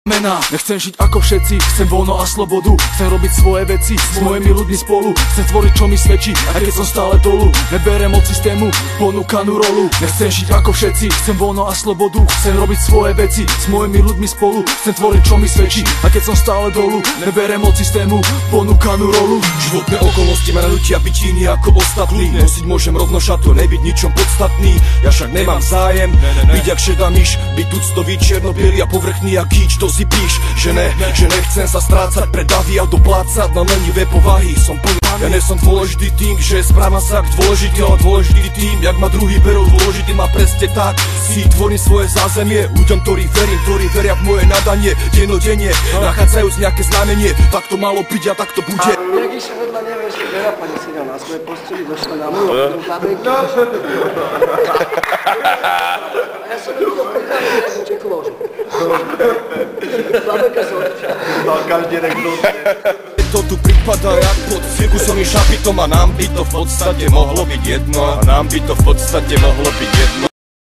Mená. Nechcem žiť ako všetci, chcem voľno a slobodu. Chcem robiť svoje veci s mojimi ľuďmi spolu. Chcem tvoriť, čo mi svedčí, aj keď som stále dolu. Neberem od systému ponúkanú rolu. Nechcem žiť ako všetci, chcem voľno a slobodu. Chcem robiť svoje veci s mojimi ľuďmi spolu. Chcem tvoriť, čo mi svedčí, aj keď som stále dolu. Neberem od systému ponúkanú rolu. Životné okolnosti ma nanútia byť iný ako ostatní. Nosiť môžem rovno šato, nebyť ničom podstatný. Ja však nemám zájem byť jak šedá myš, byť tuctový, čierno-bielý a povrchný jak gíč. To si píš, že nechcem sa strácať pre davy a doplácať na lenivé povahy. Som plný, ja nie som dôležitý tým, že správam sa ak dôležitý, ale dôležitý tým, jak ma druhý berú dôležitý ma presne tak. Si tvorím svoje zázemie, ľuďom, ktorí verím, ktorí veria v moje nadanie. Dennodenne, nachádzajúc nejaké znamenie, tak to malo byť a tak to bude. Jak išiel vedľa nevieši, veľa pani sedel na svojej posteli, došla na mňu, zabenky. Ja som nevidel pripravený, jak mu čekol ložu. Zabenka sa odličila. Dal každý reknúť. To tu pripadá jak pod cirkusovým šapitom a nám by to v podstate mohlo byť jedno. A nám by to v podstate mohlo byť jedno.